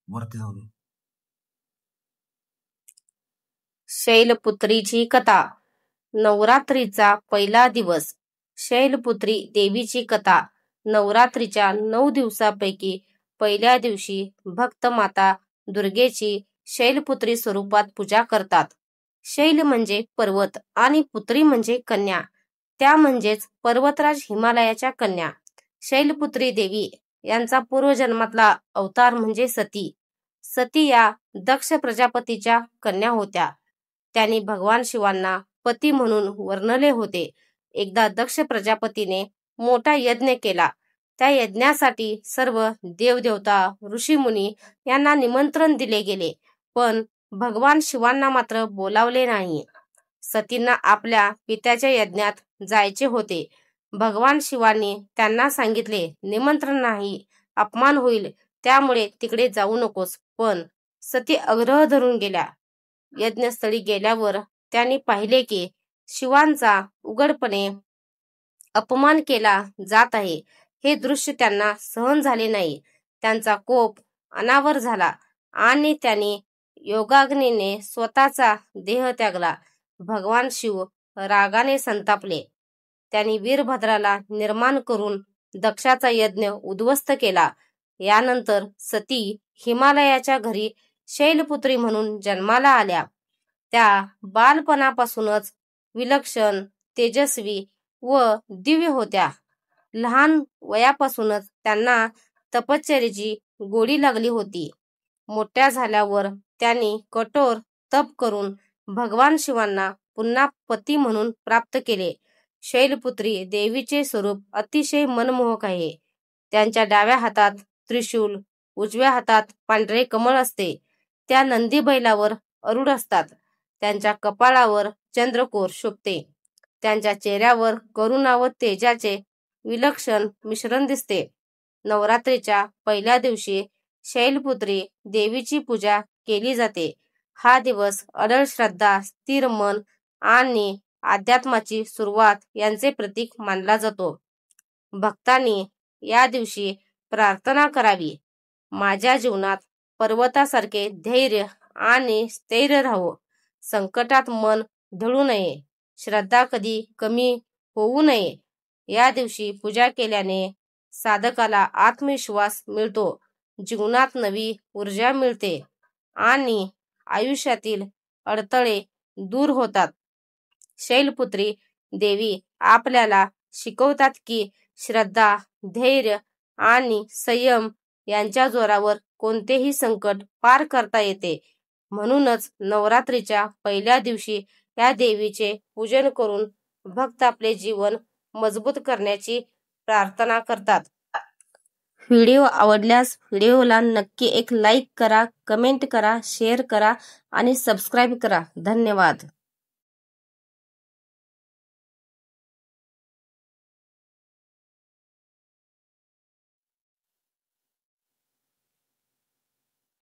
वरती जाऊ दे। शैलपुत्रीची कथा। नवरात्रीचा पहिला दिवस। शैलपुत्री देवीची कथा। नवरात्रीच्या 9 दिवसापैकी पहिल्या दिवशी भक्त माता दुर्गेची शैलपुत्री स्वरूपात पूजा करतात। शैल म्हणजे पर्वत आणि पुत्री म्हणजे कन्या, त्या म्हणजेच पर्वतराज हिमालयाच्या कन्या। शैलपुत्री देवी यांचा पूर्वजन्मातला अवतार म्हणजे सती। सती या दक्ष प्रजापतीच्या कन्या होत्या। त्यांनी भगवान शिवांना पती म्हणून वर्णले होते। एकदा दक्ष प्रजापतीने मोठा यज्ञ केला। त्या यज्ञासाठी सर्व देवदेवता ऋषीमुनी यांना निमंत्रण दिले गेले, पण भगवान शिवांना मात्र बोलावले नाही। सतींना आपल्या पित्याच्या यज्ञात जायचे होते। भगवान शिवांनी त्यांना सांगितले, निमंत्रण नाही, अपमान होईल, त्यामुळे तिकडे जाऊ नकोस। पण सती आग्रह धरून गेल्या। यज्ञस्थळी गेल्यावर त्यांनी पाहिले की शिवांचा उघडपणे अपमान केला जात आहे। हे दृश्य त्यांना सहन झाले नाही। त्यांचा कोप अनावर झाला आणि त्यांनी योगाग्नीने स्वतःचा देह त्यागला। भगवान शिव रागाने संतापले। त्यांनी वीरभद्राला निर्माण करून दक्षाचा यज्ञ उद्ध्वस्त केला। यानंतर सती हिमालयाच्या घरी शैलपुत्री म्हणून जन्माला आल्या। त्या बालपणापासूनच विलक्षण, तेजस्वी व दिव्य होत्या। लहान वयापासूनच त्यांना तपश्चर्येची गोडी लागली होती। मोठ्या झाल्यावर त्यांनी कठोर तप करून भगवान शिवांना पुन्हा पती म्हणून प्राप्त केले। शैलपुत्री देवीचे स्वरूप अतिशय मनमोहक आहे। त्यांच्या डाव्या हातात त्रिशूल, उजव्या हातात पांढरे कमळ असते। त्या नंदी बैलावर आरूढ असतात। त्यांच्या कपाळावर चंद्रकोर शोभते। त्यांच्या चेहऱ्यावर करुणा व तेजाचे विलक्षण मिश्रण दिसते। नवरात्रीच्या पहिल्या दिवशी शैलपुत्री देवीची पूजा केली जाते। हा दिवस अढळ श्रद्धा, स्थिर मन आणि अध्यात्माची सुरुवात यांचे प्रतीक मानला जातो। भक्तांनी या दिवशी प्रार्थना करावी, माझ्या जीवनात पर्वतासारखे धैर्य आणि स्थैर्य राहो, संकटात मन ढळू नये, श्रद्धा कधी कमी होऊ नये। या दिवशी पूजा केल्याने साधकाला आत्मविश्वास मिळतो, जीवनात नवी ऊर्जा मिळते आणि आयुष्यातील अडथळे दूर होतात। शैलपुत्री देवी आपल्याला शिकवतात की श्रद्धा, धैर्य आणि संयम यांच्या जोरावर कोणतेही संकट पार करता येते। म्हणूनच नवरात्रीच्या पहिल्या दिवशी या देवीचे पूजन करून भक्त आपले जीवन मजबूत करण्याची प्रार्थना करतात। व्हिडिओ आवडल्यास व्हिडिओला नक्की एक लाईक करा, कमेंट करा, शेअर करा आणि सबस्क्राईब करा। धन्यवाद।